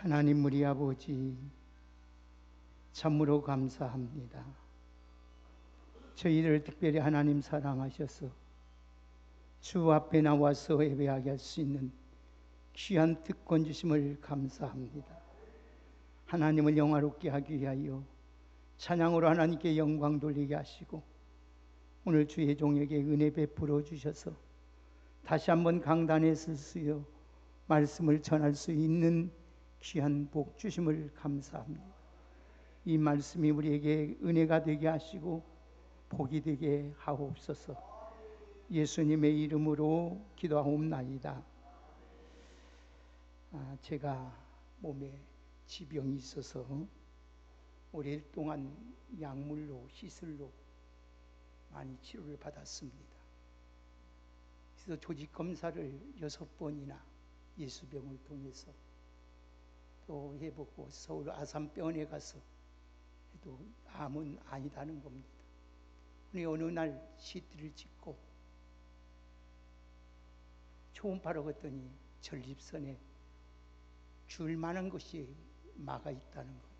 하나님 우리 아버지 참으로 감사합니다. 저희를 특별히 하나님 사랑하셔서 주 앞에 나와서 예배하게 할 수 있는 귀한 특권 주심을 감사합니다. 하나님을 영화롭게 하기 위하여 찬양으로 하나님께 영광 돌리게 하시고 오늘 주의 종에게 은혜 베풀어 주셔서 다시 한번 강단에 서서 말씀을 전할 수 있는 귀한 복 주심을 감사합니다. 이 말씀이 우리에게 은혜가 되게 하시고 복이 되게 하옵소서. 예수님의 이름으로 기도하옵나이다. 제가 몸에 지병이 있어서 오랫동안 약물로 시술로 많이 치료를 받았습니다. 그래서 조직 검사를 6번이나 예수병을 통해서 또 해보고 서울 아산병원에 가서 해도 암은 아니다는 겁니다. 어느 날 CT를 찍고 초음파로 봤더니 전립선에 줄만한 것이 막아 있다는 거예요.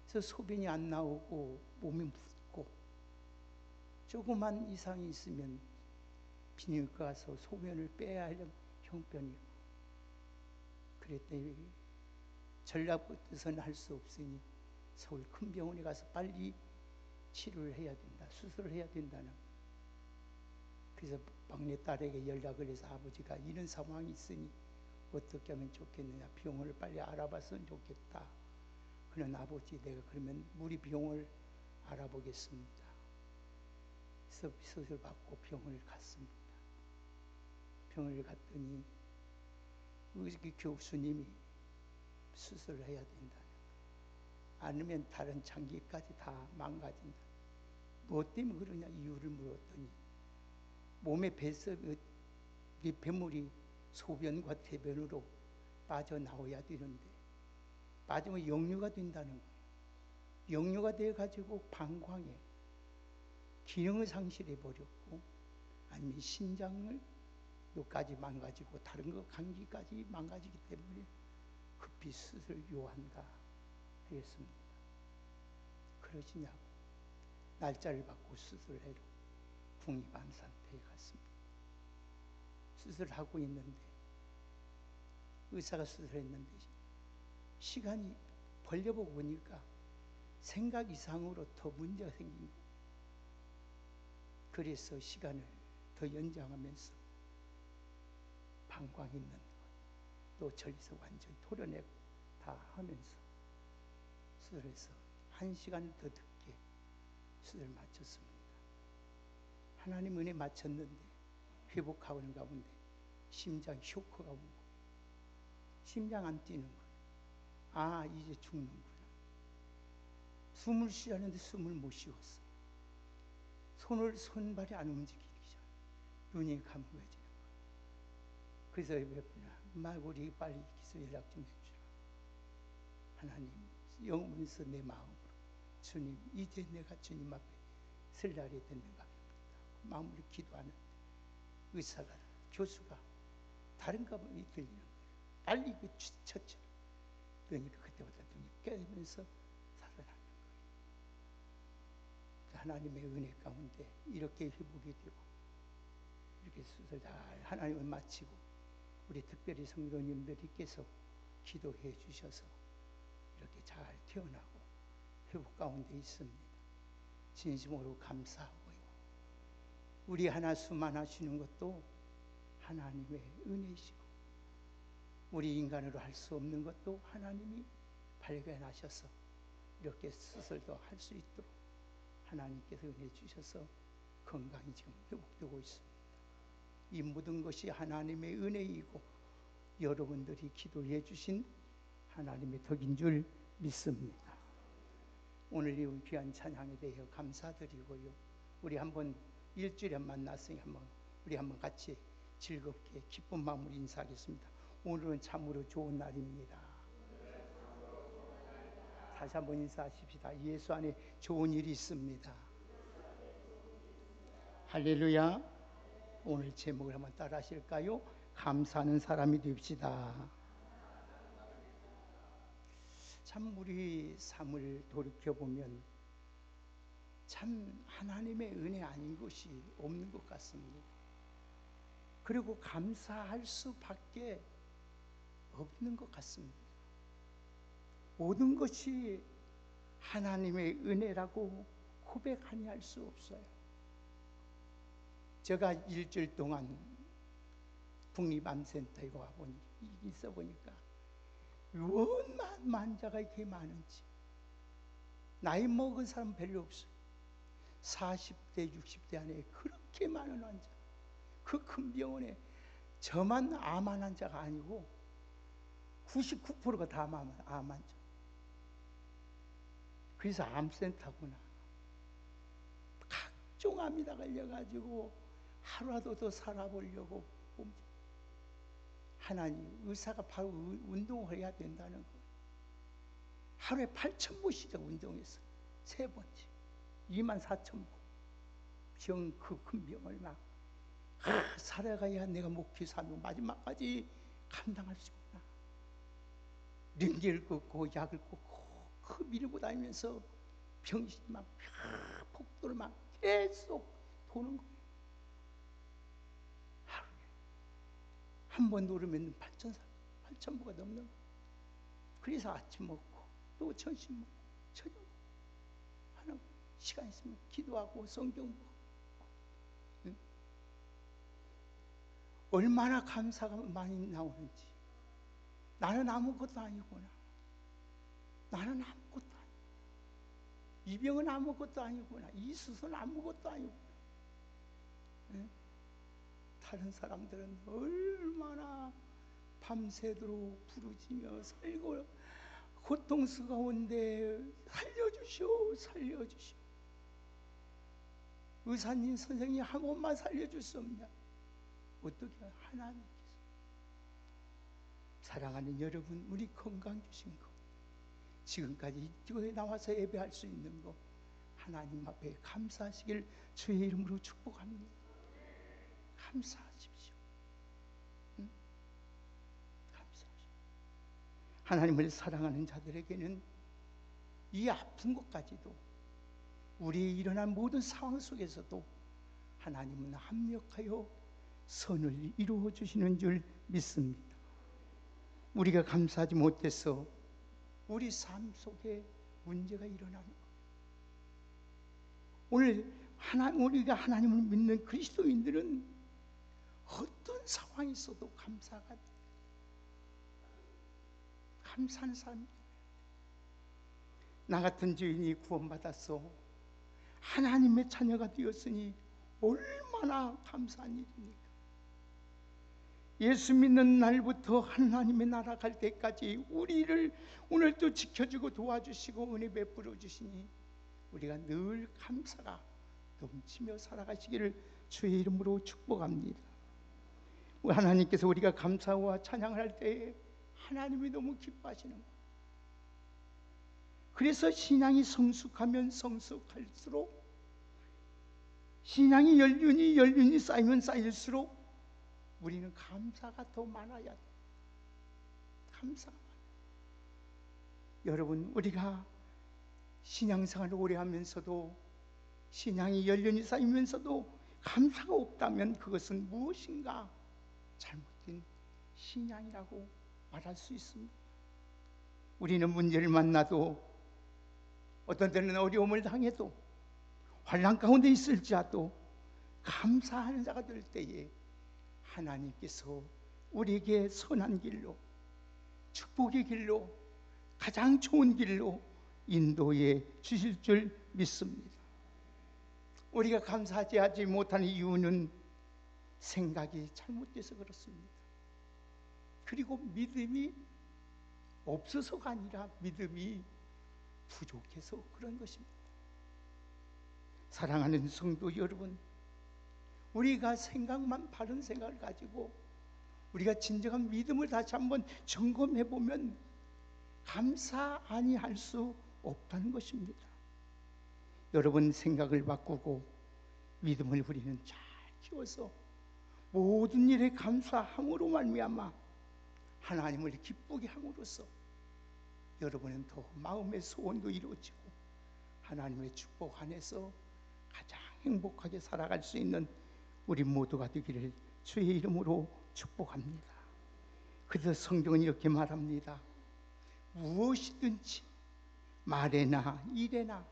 그래서 소변이 안 나오고 몸이 붓고 조그만 이상이 있으면 비뇨기과 가서 소변을 빼야 할 형편이고 그랬더니 전라북도에서는 할 수 없으니 서울 큰 병원에 가서 빨리 치료를 해야 된다, 수술을 해야 된다는 거예요. 그래서 막내딸에게 연락을 해서 아버지가 이런 상황이 있으니 어떻게 하면 좋겠느냐, 병원을 빨리 알아봤으면 좋겠다. 그는 아버지 내가 그러면 우리 병원을 알아보겠습니다. 그래서 수술 받고 병원을 갔습니다. 병원을 갔더니 그 교수님이 수술을 해야 된다. 아니면 다른 장기까지 다 망가진다. 무엇 때문에 그러냐 이유를 물었더니 몸의 배물이 소변과 대변으로 빠져나와야 되는데 빠지면 역류가 된다는 거예요. 역류가 돼가지고 방광에 기능을 상실해 버렸고 아니면 신장을 요까지 망가지고 다른 거 감기까지 망가지기 때문에 급히 수술 요한다 하였습니다. 그러시냐고 날짜를 받고 수술해로 국립암산태에 갔습니다. 수술하고 있는데 의사가 수술했는데 시간이 벌려보고 보니까 생각 이상으로 더 문제가 생긴 거예요. 그래서 시간을 더 연장하면서 방광 있는 것, 또 전리서 완전히 토려내고 다 하면서 수술해서 1시간 더 늦게 수술 마쳤습니다. 하나님 은혜 마쳤는데 회복하는 가운데 심장 쇼크가 오고 심장 안 뛰는 거예요. 아 이제 죽는구나. 숨을 쉬려는데 숨을 못 쉬었어요. 손발이 안 움직이기 전에 눈이 감겨지는 거예요. 그래서 막 우리 빨리 기서 연락 좀 해주라. 하나님 영문에서 내 마음으로 주님 이제 내가 주님 앞에 설 날이 됐는가 합니다. 마음으로 기도하는데 의사가 교수가 다른가 보니 들리는 거예요. 빨리 그 쳤죠. 그러니까 그때부터 눈이 깨면서 살아나는 거예요. 하나님의 은혜 가운데 이렇게 회복이 되고 이렇게 수술 잘 하나님을 마치고 우리 특별히 성도님들이 계속 기도해 주셔서 이렇게 잘 태어나고 회복 가운데 있습니다. 진심으로 감사하고요. 우리 하나 수만하시는 것도 하나님의 은혜이시고 우리 인간으로 할 수 없는 것도 하나님이 발견하셔서 이렇게 수술도 할 수 있도록 하나님께서 은혜 주셔서 건강이 지금 회복되고 있습니다. 이 모든 것이 하나님의 은혜이고 여러분들이 기도해 주신 하나님의 덕인 줄 믿습니다. 오늘 이 귀한 찬양에 대해 감사드리고요. 우리 한번 일주일에 만났으니 우리 한번 같이 즐겁게 기쁜 마음으로 인사하겠습니다. 오늘은 참으로 좋은 날입니다. 다시 한번 인사하십시다. 예수 안에 좋은 일이 있습니다. 할렐루야. 오늘 제목을 한번 따라 하실까요? 감사하는 사람이 됩시다. 참 우리 삶을 돌이켜보면 참 하나님의 은혜 아닌 것이 없는 것 같습니다. 그리고 감사할 수밖에 없는 것 같습니다. 모든 것이 하나님의 은혜라고 고백하니 할 수 없어요. 제가 일주일 동안 국립암센터에 와보니 있어 보니까 얼마나 환자가 이렇게 많은지. 나이 먹은 사람 별로 없어요. 40대 60대 안에 그렇게 많은 환자. 그 큰 병원에 저만 암 환자가 아니고 99%가 다 암 환자. 그래서 암센터구나. 각종 암이 다 걸려가지고 하루라도 더 살아보려고 하나님, 의사가 바로 운동을 해야 된다는 거예요. 하루에 8,000보씩 운동했어요. 3번째 24,000보. 병, 그 큰 병을 막 살아가야 내가 목표 사명 마지막까지 감당할 수 있구나. 링겔 걷고 약을 걷고 그 밀고 다니면서 병신이 막 폭도를 막 계속 도는 거예요. 하루에 한 번 누르면 8,000보가 넘는 거예요. 그래서 아침 먹고 또 점심 먹고 저녁 먹고 하는 거예요. 시간 있으면 기도하고 성경 보고. 응? 얼마나 감사가 많이 나오는지. 나는 아무것도 아니구나. 나는 아무것도 아니구나. 이 병은 아무것도 아니구나. 이 수술은 아무것도 아니구나. 응? 다른 사람들은 얼마나 밤새도록 부르짖며 살고 고통스러운데 살려주시오, 살려주시오. 의사님, 선생님 한 번만 살려줄 수 없냐? 어떻게 하나님께서. 사랑하는 여러분, 우리 건강 주신 거, 지금까지 이곳에 나와서 예배할 수 있는 거 하나님 앞에 감사하시길 주의 이름으로 축복합니다. 감사하십시오. 응? 감사하십시오. 하나님을 사랑하는 자들에게는 이 아픈 것까지도, 우리의 일어난 모든 상황 속에서도 하나님은 합력하여 선을 이루어 주시는 줄 믿습니다. 우리가 감사하지 못해서 우리 삶 속에 문제가 일어나는 거예요. 오늘 우리가 하나님을 믿는 그리스도인들은 어떤 상황이 있어도 감사가 돼요. 감사하는 사람이 돼요. 나 같은 죄인이 구원받았어. 하나님의 자녀가 되었으니 얼마나 감사한 일입니까? 예수 믿는 날부터 하나님의 나라 갈 때까지 우리를 오늘도 지켜주고 도와주시고 은혜 베풀어 주시니 우리가 늘 감사가 넘치며 살아가시기를 주의 이름으로 축복합니다. 하나님께서 우리가 감사와 찬양을 할 때에 하나님이 너무 기뻐하시는 거예요. 그래서 신앙이 성숙하면 성숙할수록, 신앙이 연륜이 쌓이면 쌓일수록 우리는 감사가 더 많아야 돼. 감사가 많아요. 여러분, 우리가 신앙생활을 오래 하면서도, 신앙이 연륜이 쌓이면서도 감사가 없다면 그것은 무엇인가 잘못된 신앙이라고 말할 수 있습니다. 우리는 문제를 만나도, 어떤 때는 어려움을 당해도, 환난 가운데 있을지라도 감사하는 자가 될 때에 하나님께서 우리에게 선한 길로, 축복의 길로, 가장 좋은 길로 인도해 주실 줄 믿습니다. 우리가 감사하지 못하는 이유는 생각이 잘못돼서 그렇습니다. 그리고 믿음이 없어서가 아니라 믿음이 부족해서 그런 것입니다. 사랑하는 성도 여러분, 우리가 바른 생각을 가지고 우리가 진정한 믿음을 다시 한번 점검해 보면 감사 아니할 수 없다는 것입니다. 여러분, 생각을 바꾸고 믿음을 우리는 잘 키워서 모든 일에 감사함으로 말미암아 하나님을 기쁘게 함으로써 여러분은 더 마음의 소원도 이루어지고 하나님의 축복 안에서 가장 행복하게 살아갈 수 있는 우리 모두가 되기를 주의 이름으로 축복합니다. 그래서 성경은 이렇게 말합니다. 무엇이든지 말에나 일에나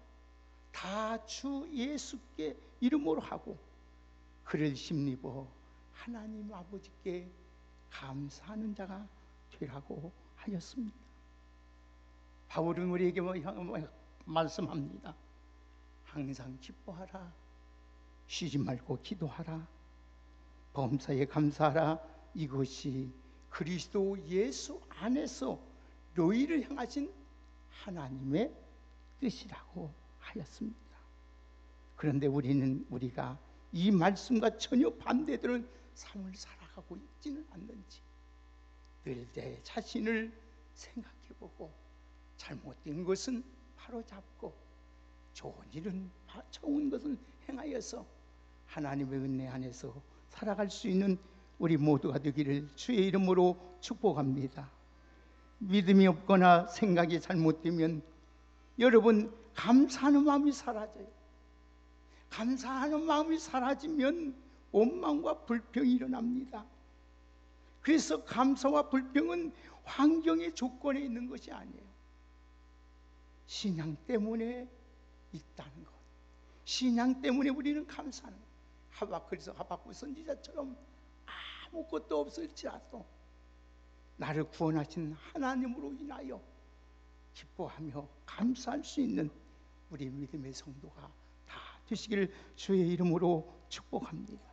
다 주 예수께 이름으로 하고 그를 힘입어 하나님 아버지께 감사하는 자가 되라고 하였습니다. 바울은 우리에게 말씀합니다. 항상 기뻐하라, 쉬지 말고 기도하라, 범사에 감사하라. 이것이 그리스도 예수 안에서 너희를 향하신 하나님의 뜻이라고 하였습니다. 그런데 우리가 이 말씀과 전혀 반대되는 삶을 살아가고 있지는 않는지 늘 내 자신을 생각해보고 잘못된 것은 바로잡고 좋은 것은 행하여서 하나님의 은혜 안에서 살아갈 수 있는 우리 모두가 되기를 주의 이름으로 축복합니다. 믿음이 없거나 생각이 잘못되면 여러분 감사하는 마음이 사라져요. 감사하는 마음이 사라지면 원망과 불평이 일어납니다. 그래서 감사와 불평은 환경의 조건에 있는 것이 아니에요. 신앙 때문에 있다는 것. 신앙 때문에 우리는 감사하는 것. 그래서 하박국 선지자처럼 아무것도 없을지라도 나를 구원하신 하나님으로 인하여 기뻐하며 감사할 수 있는 우리 믿음의 성도가 다 되시기를 주의 이름으로 축복합니다.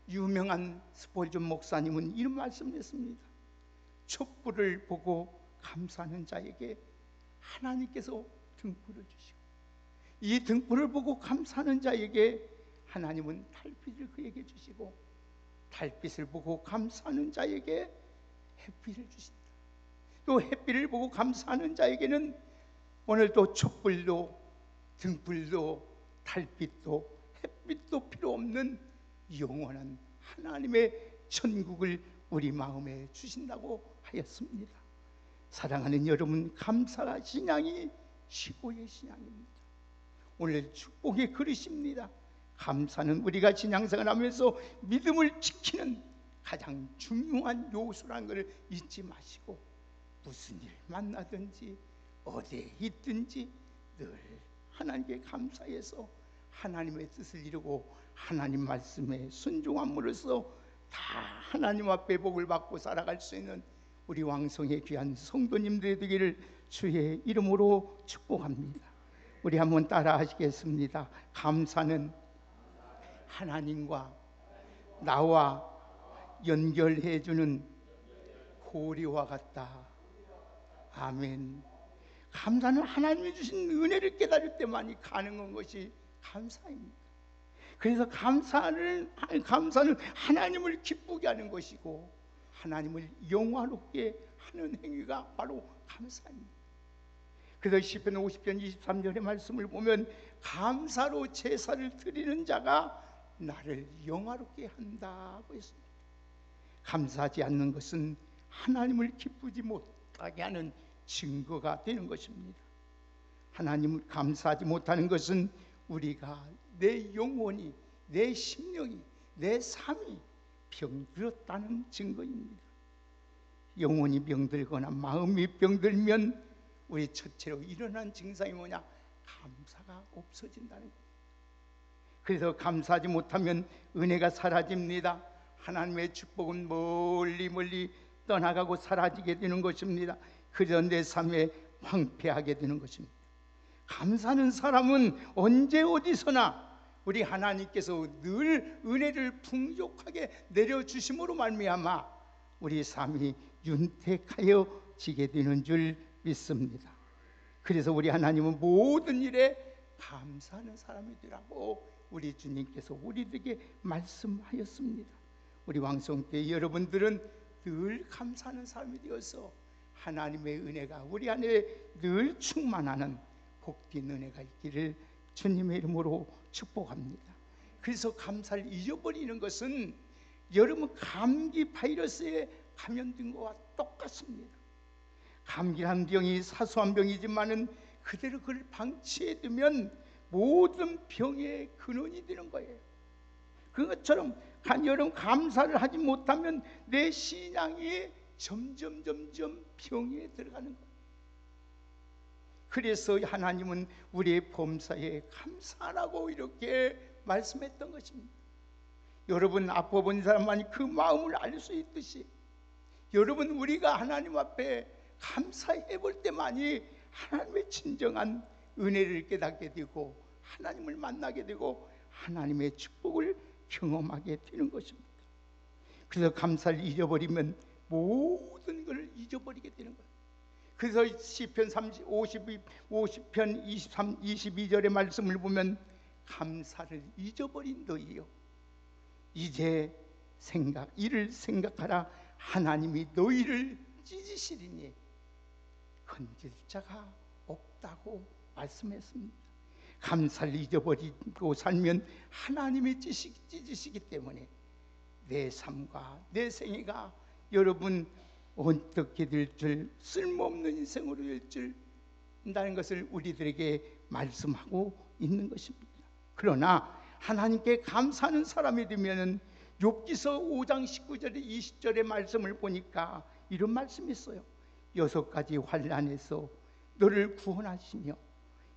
유명한 스폴전 목사님은 이런 말씀을 했습니다. 촛불을 보고 감사하는 자에게 하나님께서 등불을 주시고 이 등불을 보고 감사하는 자에게 하나님은 달빛을 그에게 주시고 달빛을 보고 감사하는 자에게 햇빛을 주신다. 또 햇빛을 보고 감사하는 자에게는 오늘 또 촛불도 등불도 달빛도 햇빛도 필요 없는 영원한 하나님의 천국을 우리 마음에 주신다고 하였습니다. 사랑하는 여러분, 감사가 신앙이 최고의 신앙입니다. 오늘 축복의 그릇입니다. 감사는 우리가 신앙생활 하면서 믿음을 지키는 가장 중요한 요소라는 것을 잊지 마시고 무슨 일 만나든지 어디에 있든지 늘 하나님께 감사해서 하나님의 뜻을 이루고 하나님 말씀에 순종함으로써 다 하나님 앞에 복을 받고 살아갈 수 있는 우리 왕성의 귀한 성도님들이 되기를 주의 이름으로 축복합니다. 우리 한번 따라 하시겠습니다. 감사는 하나님과 나와 연결해주는 고리와 같다. 아멘. 감사는 하나님이 주신 은혜를 깨달을 때만이 가능한 것이 감사입니다. 그래서 감사는 하나님을 기쁘게 하는 것이고 하나님을 영화롭게 하는 행위가 바로 감사입니다. 그래서 시편 50편 23절의 말씀을 보면 감사로 제사를 드리는 자가 나를 영화롭게 한다고 했습니다. 감사하지 않는 것은 하나님을 기쁘지 못하게 하는 증거가 되는 것입니다. 하나님을 감사하지 못하는 것은 우리가 내 영혼이, 내 심령이, 내 삶이 병들었다는 증거입니다. 영혼이 병들거나 마음이 병들면 우리 첫째로 일어난 증상이 뭐냐? 감사가 없어진다는 거예요. 그래서 감사하지 못하면 은혜가 사라집니다. 하나님의 축복은 멀리 멀리 떠나가고 사라지게 되는 것입니다. 그래서 내 삶에 황폐하게 되는 것입니다. 감사하는 사람은 언제 어디서나 우리 하나님께서 늘 은혜를 풍족하게 내려주심으로 말미암아 우리 삶이 윤택하여지게 되는 줄 믿습니다. 그래서 우리 하나님은 모든 일에 감사하는 사람이 되라고 우리 주님께서 우리에게 말씀하였습니다. 우리 왕성 때 여러분들은 늘 감사하는 사람이 되어서 하나님의 은혜가 우리 안에 늘 충만하는 복된 은혜가 있기를 주님의 이름으로 축복합니다. 그래서 감사를 잊어버리는 것은 여러분 감기 바이러스에 감염된 것과 똑같습니다. 감기란 병이 사소한 병이지만은 그대로 그걸 방치해 두면 모든 병의 근원이 되는 거예요. 그것처럼 여러분 감사를 하지 못하면 내 신앙이 점점 병에 들어가는 거예요. 그래서 하나님은 우리의 범사에 감사하라고 이렇게 말씀했던 것입니다. 여러분 아파 본 사람만이 그 마음을 알 수 있듯이 여러분 우리가 하나님 앞에 감사해 볼 때만이 하나님의 진정한 은혜를 깨닫게 되고 하나님을 만나게 되고 하나님의 축복을 경험하게 되는 것입니다. 그래서 감사를 잊어버리면 모든 걸 잊어버리게 되는 거예요. 그래서 시편 50편 22절의 말씀을 보면 감사를 잊어버린 너희요 이제 이를 생각하라. 하나님이 너희를 찢으시리니 건질 자가 없다고 말씀했습니다. 감사를 잊어버리고 살면 하나님이 찢으시기 때문에 내 삶과 내 생애가 여러분 어떻게 될 줄, 쓸모없는 인생으로 될 줄 다는 것을 우리들에게 말씀하고 있는 것입니다. 그러나 하나님께 감사하는 사람이 되면은 욥기서 5장 19절에 20절의 말씀을 보니까 이런 말씀이 있어요. 6가지 환난에서 너를 구원하시며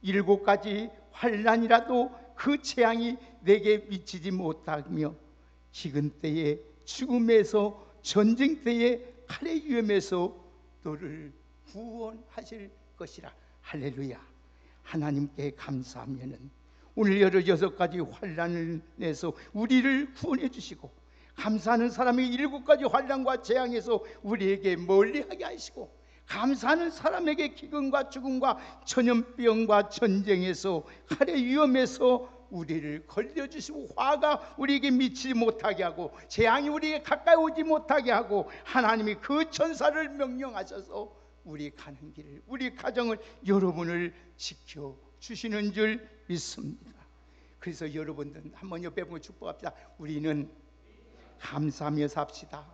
7가지 환난이라도 그 재앙이 내게 미치지 못하며 기근 때에 죽음에서 전쟁 때에 칼의 위험에서 너를 구원하실 것이라. 할렐루야. 하나님께 감사하면은 오늘 6가지 환난을 내서 우리를 구원해 주시고 감사하는 사람이 7가지 환난과 재앙에서 우리에게 멀리하게 하시고 감사하는 사람에게 기근과 죽음과 전염병과 전쟁에서 칼의 위험에서 우리를 걸려주시고 화가 우리에게 미치지 못하게 하고 재앙이 우리에게 가까이 오지 못하게 하고 하나님이 그 천사를 명령하셔서 우리 가는 길을 우리 가정을 여러분을 지켜주시는 줄 믿습니다. 그래서 여러분들 한번 옆에 보고 축복합시다. 우리는 감사하며 삽시다.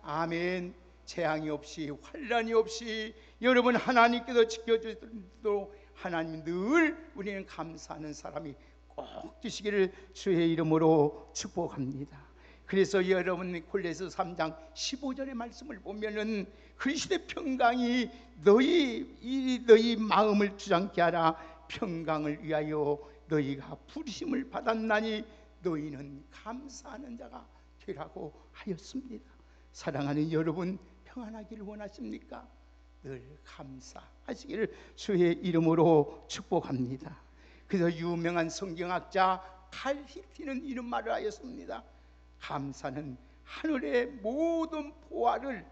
아멘. 재앙이 없이 환난이 없이 여러분 하나님께서 지켜주시도록 하나님 늘 우리는 감사하는 사람이 꼭 되시기를 주의 이름으로 축복합니다. 그래서 여러분 골로새 3장 15절의 말씀을 보면은 그리스도의 평강이 너희 마음을 주장케 하라. 평강을 위하여 너희가 부르심을 받았나니 너희는 감사하는 자가 되라고 하였습니다. 사랑하는 여러분 평안하기를 원하십니까? 늘 감사하시기를 주의 이름으로 축복합니다. 그래서 유명한 성경학자 칼 히티는 이런 말을 하였습니다. 감사는 하늘의 모든 보화를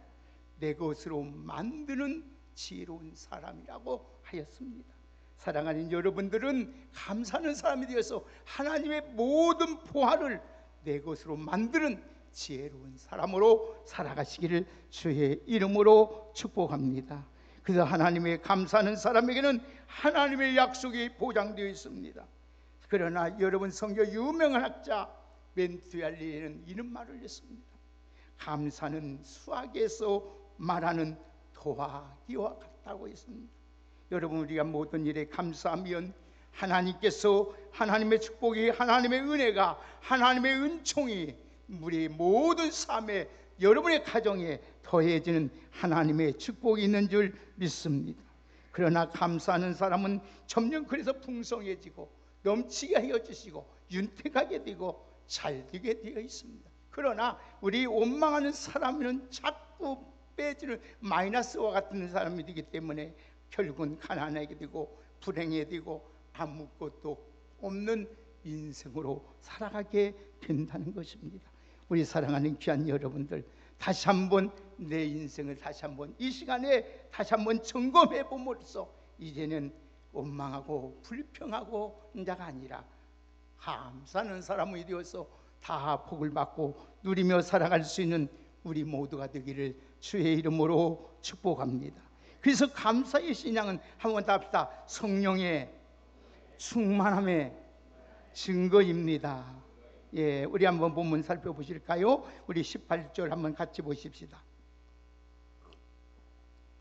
내 것으로 만드는 지혜로운 사람이라고 하였습니다. 사랑하는 여러분들은 감사하는 사람이 되어서 하나님의 모든 보화를 내 것으로 만드는 지혜로운 사람으로 살아가시기를 주의 이름으로 축복합니다. 그래서 하나님의 감사하는 사람에게는 하나님의 약속이 보장되어 있습니다. 그러나 여러분 성경 유명한 학자 멘투알리는 이런 말을 했습니다. 감사는 수학에서 말하는 더하기와 같다고 했습니다. 여러분 우리가 모든 일에 감사하면 하나님께서 하나님의 축복이 하나님의 은혜가 하나님의 은총이 우리 모든 삶에 여러분의 가정에 더해지는 하나님의 축복이 있는 줄 믿습니다. 그러나 감사하는 사람은 점점 그래서 풍성해지고 넘치게 하여 주시고 윤택하게 되고 잘 되게 되어 있습니다. 그러나 우리 원망하는 사람은 자꾸 빼지는 마이너스와 같은 사람이 되기 때문에 결국은 가난하게 되고 불행해 되고 아무것도 없는 인생으로 살아가게 된다는 것입니다. 우리 사랑하는 귀한 여러분들, 다시 한번 내 인생을 다시 한번 이 시간에 다시 한번 점검해 봄으로써 이제는 원망하고 불평하고 자가 아니라 감사하는 사람이 되어서 다 복을 받고 누리며 살아갈 수 있는 우리 모두가 되기를 주의 이름으로 축복합니다. 그래서 감사의 신앙은 한번 다 합시다. 성령의 충만함의 증거입니다. 예, 우리 한번 본문 살펴보실까요? 우리 18절 한번 같이 보십시다.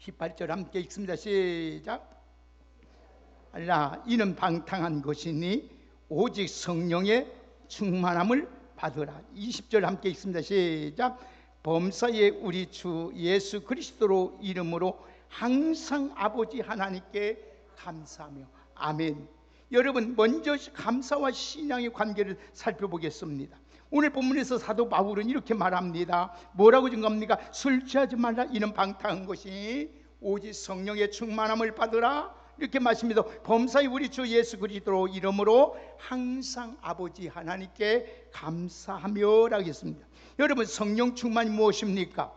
18절 함께 읽습니다. 시작. 알라 이는 방탕한 것이니 오직 성령의 충만함을 받으라. 20절 함께 읽습니다. 시작. 범사에 우리 주 예수 그리스도로 이름으로 항상 아버지 하나님께 감사하며. 아멘. 여러분, 먼저 감사와 신앙의 관계를 살펴보겠습니다. 오늘 본문에서 사도 바울은 이렇게 말합니다. 뭐라고 증거합니까? 술 취하지 말라. 이는 방탕한 것이 오직 성령의 충만함을 받으라. 이렇게 말씀합니다. 범사에 우리 주 예수 그리스도로 이름으로 항상 아버지 하나님께 감사하며 라고 했습니다. 여러분, 성령 충만이 무엇입니까?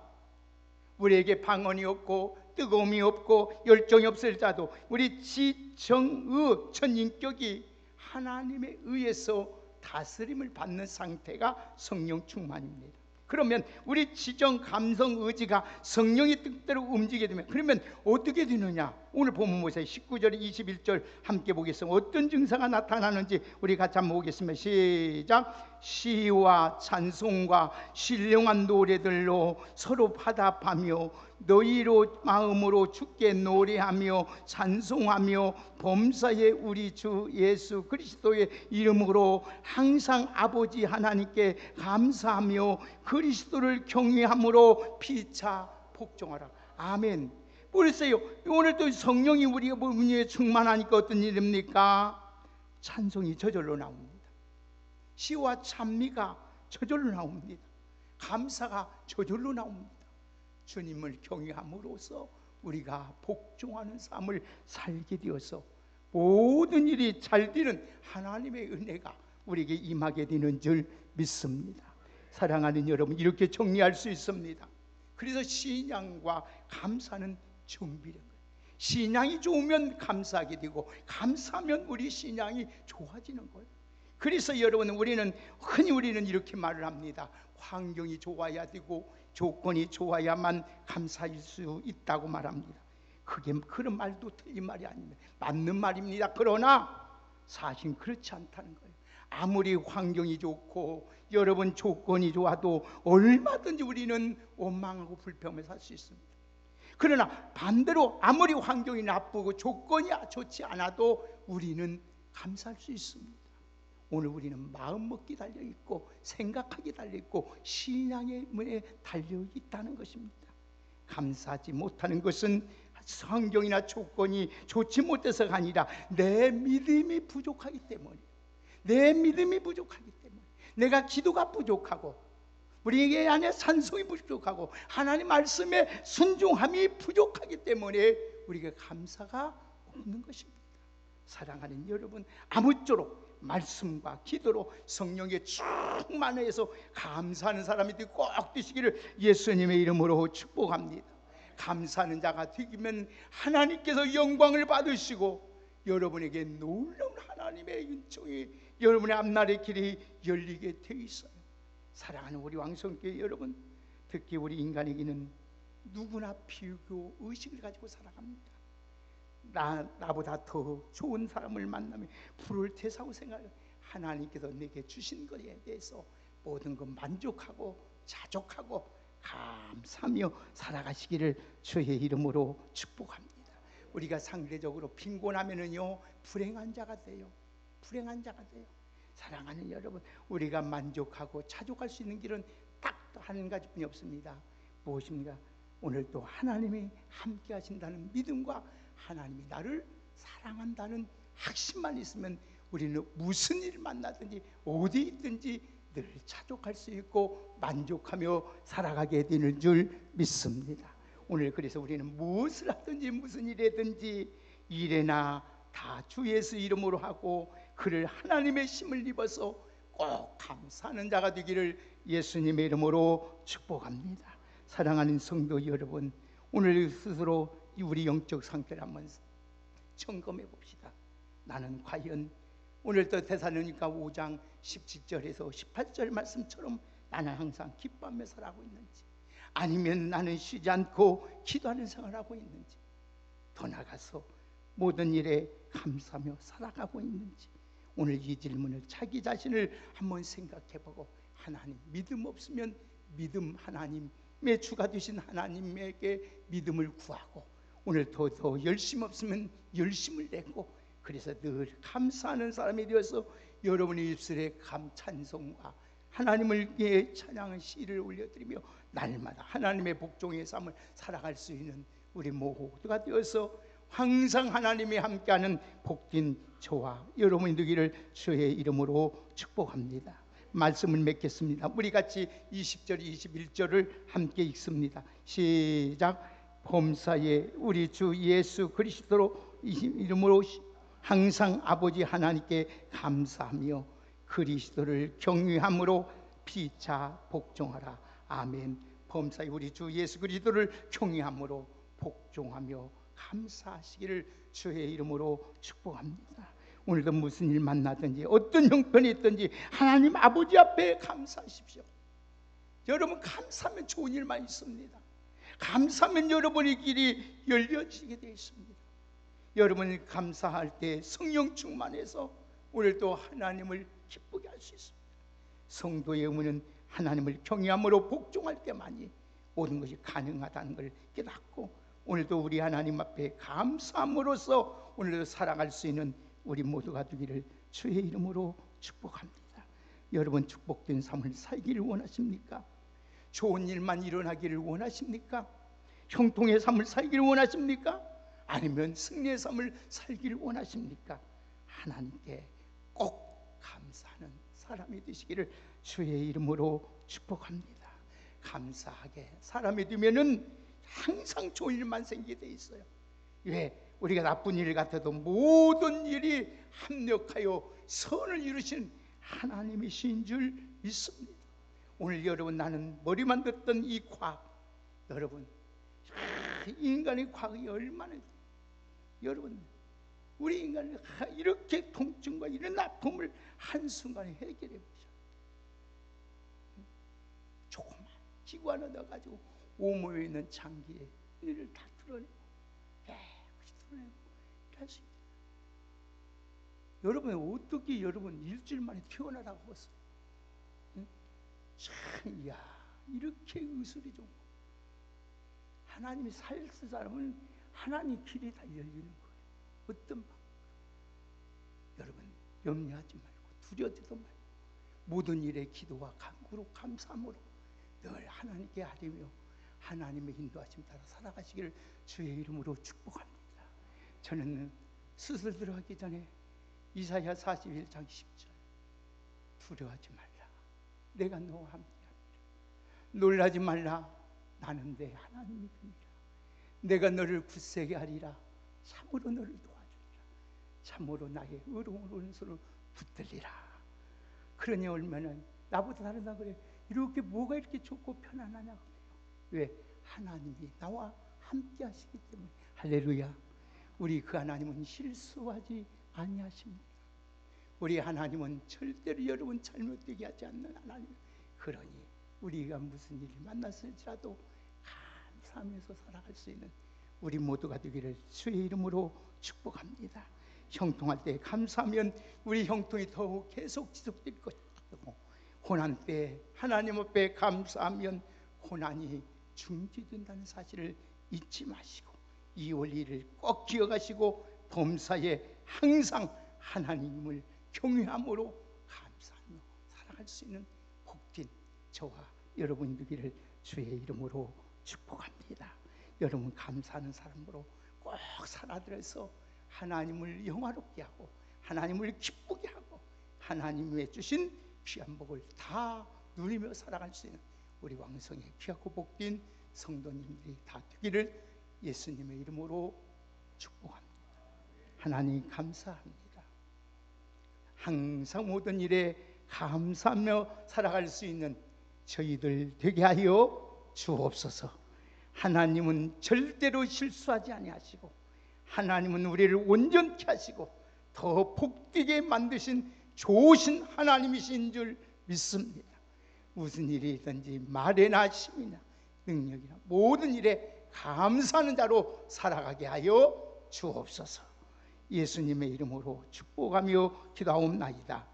우리에게 방언이 없고 뜨거움이 없고 열정이 없을지라도 우리 지정의 전인격이 하나님에 의해서 다스림을 받는 상태가 성령 충만입니다. 그러면 우리 지정, 감성, 의지가 성령의 뜻대로 움직이게 되면 그러면 어떻게 되느냐? 오늘 본문 보세요. 19절 21절 함께 보겠습니다. 어떤 증상이 나타나는지 우리 같이 한번 보겠습니다. 시작. 시와 찬송과 신령한 노래들로 서로 화답하며 너희로 마음으로 주께 노래하며 찬송하며 범사에 우리 주 예수 그리스도의 이름으로 항상 아버지 하나님께 감사하며 그리스도를 경외함으로 피차 복종하라. 아멘. 그랬어요. 오늘 또 성령이 우리가 몸에 충만하니까 어떤 일입니까? 찬송이 저절로 나옵니다. 시와 찬미가 저절로 나옵니다. 감사가 저절로 나옵니다. 주님을 경외함으로써 우리가 복종하는 삶을 살게 되어서 모든 일이 잘 되는 하나님의 은혜가 우리에게 임하게 되는 줄 믿습니다. 사랑하는 여러분, 이렇게 정리할 수 있습니다. 그래서 신앙과 감사는 준비된 거예요. 신앙이 좋으면 감사하게 되고 감사하면 우리 신앙이 좋아지는 거예요. 그래서 여러분, 흔히 우리는 이렇게 말을 합니다. 환경이 좋아야 되고 조건이 좋아야만 감사할 수 있다고 말합니다. 그런 말도 틀린 말이 아닙니다. 맞는 말입니다. 그러나 사실 그렇지 않다는 거예요. 아무리 환경이 좋고 여러분 조건이 좋아도 얼마든지 우리는 원망하고 불평하며 살 수 있습니다. 그러나 반대로 아무리 환경이 나쁘고 조건이 좋지 않아도 우리는 감사할 수 있습니다. 오늘 우리는 마음먹기 달려있고 생각하기 달려있고 신앙의 문에 달려있다는 것입니다. 감사하지 못하는 것은 환경이나 조건이 좋지 못해서가 아니라 내 믿음이 부족하기 때문에, 내 믿음이 부족하기 때문에, 내가 기도가 부족하고 우리에게 안에 찬송이 부족하고 하나님 말씀에 순종함이 부족하기 때문에 우리가 감사가 없는 것입니다. 사랑하는 여러분, 아무쪼록 말씀과 기도로 성령의 충만해서 감사하는 사람이 꼭 되시기를 예수님의 이름으로 축복합니다. 감사하는 자가 되면 하나님께서 영광을 받으시고 여러분에게 놀라운 하나님의 은총이 여러분의 앞날의 길이 열리게 돼 있어요. 사랑하는 우리 왕성교회 여러분, 특히 우리 인간에게는 누구나 비교 의식을 가지고 살아갑니다. 나보다 더 좋은 사람을 만나면 부를 대사고 생각해요. 하나님께서 내게 주신 것에 대해서 모든 것 만족하고 자족하고 감사하며 살아가시기를 주의 이름으로 축복합니다. 우리가 상대적으로 빈곤하면은요 불행한 자가 돼요. 불행한 자가 돼요. 사랑하는 여러분, 우리가 만족하고 자족할 수 있는 길은 딱 한 가지뿐이 없습니다. 무엇입니까? 오늘도 하나님이 함께 하신다는 믿음과 하나님이 나를 사랑한다는 확신만 있으면 우리는 무슨 일을 만나든지 어디 있든지 늘 자족할 수 있고 만족하며 살아가게 되는 줄 믿습니다. 오늘 그래서 우리는 무엇을 하든지 무슨 일이든지 일에나 다 주 예수 이름으로 하고 그를 하나님의 힘을 입어서 꼭 감사하는 자가 되기를 예수님의 이름으로 축복합니다. 사랑하는 성도 여러분, 오늘 스스로 우리 영적 상태를 한번 점검해 봅시다. 나는 과연 오늘도 데살로니가 5장 17절에서 18절 말씀처럼 나는 항상 기뻐하며 살아가고 있는지, 아니면 나는 쉬지 않고 기도하는 생활을 하고 있는지, 더 나아가서 모든 일에 감사하며 살아가고 있는지, 오늘 이 질문을 자기 자신을 한번 생각해보고 하나님, 믿음 없으면 믿음, 하나님의 주가 되신 하나님에게 믿음을 구하고 오늘 더 열심 없으면 열심을 내고, 그래서 늘 감사하는 사람이 되어서 여러분의 입술에 찬송과 하나님을 위해 찬양의 시를 올려드리며 날마다 하나님의 복종의 삶을 살아갈 수 있는 우리 모두가 되어서 항상 하나님이 함께하는 복된 저와 여러분이 되기를 주의 이름으로 축복합니다. 말씀을 맺겠습니다. 우리 같이 20절 21절을 함께 읽습니다. 시작. 범사에 우리 주 예수 그리스도로 이름으로 항상 아버지 하나님께 감사하며 그리스도를 경외함으로 피차 복종하라. 아멘. 범사에 우리 주 예수 그리스도를 경외함으로 복종하며 감사하시기를 주의 이름으로 축복합니다. 오늘도 무슨 일 만나든지 어떤 형편이 있든지 하나님 아버지 앞에 감사하십시오. 여러분 감사하면 좋은 일만 있습니다. 감사하면 여러분의 길이 열려지게 되어 있습니다. 여러분이 감사할 때 성령 충만해서 오늘도 하나님을 기쁘게 할 수 있습니다. 성도의 의무는 하나님을 경외함으로 복종할 때만이 모든 것이 가능하다는 걸 깨닫고, 오늘도 우리 하나님 앞에 감사함으로써 오늘도 살아갈 수 있는 우리 모두가 되기를 주의 이름으로 축복합니다. 여러분 축복된 삶을 살기를 원하십니까? 좋은 일만 일어나기를 원하십니까? 형통의 삶을 살기를 원하십니까? 아니면 승리의 삶을 살기를 원하십니까? 하나님께 꼭 감사하는 사람이 되시기를 주의 이름으로 축복합니다. 감사하게 사람이 되면은 항상 좋은 일만 생기게 돼 있어요. 왜? 우리가 나쁜 일 같아도 모든 일이 합력하여 선을 이루신 하나님이신 줄 믿습니다. 오늘 여러분, 나는 머리만 듣던 이 과학, 여러분 인간의 과학이 얼마나, 여러분 우리 인간이 이렇게 통증과 이런 아픔을 한순간에 해결해 보죠. 조그만 기구 하나 넣어가지고 오모에 있는 장기에 이를 다 뚫어내고 깨끗이 뚫어내고 할 수 있다. 여러분 어떻게 여러분 일주일 만에 태어나라고 했어요? 참, 이야, 이렇게 의술이 좋은 거. 하나님이 살 사람은 하나님 길이 다 열리는 거예요. 어떤 방법? 여러분 염려하지 말고 두려워지도 말고 모든 일에 기도와 간구로 감사함으로 늘 하나님께 아뢰며 하나님의 인도하심 따라 살아가시기를 주의 이름으로 축복합니다. 저는 수술 들어가기 전에 이사야 41장 10절, 두려워하지 말라, 내가 너와 함께하리라. 놀라지 말라, 나는 내 하나님이 됨이라. 내가 너를 굳세게 하리라. 참으로 너를 도와주리라. 참으로 나의 의로운 오른손을 붙들리라. 그러니 얼마나 나보다 다르다 그래. 이렇게 뭐가 이렇게 좋고 편안하냐고 그래요. 왜? 하나님이 나와 함께 하시기 때문에. 할렐루야. 우리 그 하나님은 실수하지 아니하십니다. 우리 하나님은 절대로 여러분 잘못되게 하지 않는 하나님. 그러니 우리가 무슨 일이 만났을지라도 감사하면서 살아갈 수 있는 우리 모두가 되기를 주의 이름으로 축복합니다. 형통할 때 감사하면 우리 형통이 더욱 계속 지속될 것이고, 고난 때 하나님 앞에 감사하면 고난이 중지된다는 사실을 잊지 마시고 이 원리를 꼭 기억하시고 범사에 항상 하나님을 경외함으로 감사하며 살아갈 수 있는 복된 저와 여러분 되기를 주의 이름으로 축복합니다. 여러분 감사하는 사람으로 꼭 살아들어서 하나님을 영화롭게 하고 하나님을 기쁘게 하고 하나님의 주신 귀한 복을 다 누리며 살아갈 수 있는 우리 왕성의 귀하고 복된 성도님들이 다 되기를 예수님의 이름으로 축복합니다. 하나님 감사합니다. 항상 모든 일에 감사하며 살아갈 수 있는 저희들 되게 하여 주옵소서. 하나님은 절대로 실수하지 아니하시고 하나님은 우리를 온전케 하시고 더 복되게 만드신 좋으신 하나님이신 줄 믿습니다. 무슨 일이든지 말이나 힘이나 능력이나 모든 일에 감사하는 자로 살아가게 하여 주옵소서. 예수님의 이름으로 축복하며 기도하옵나이다.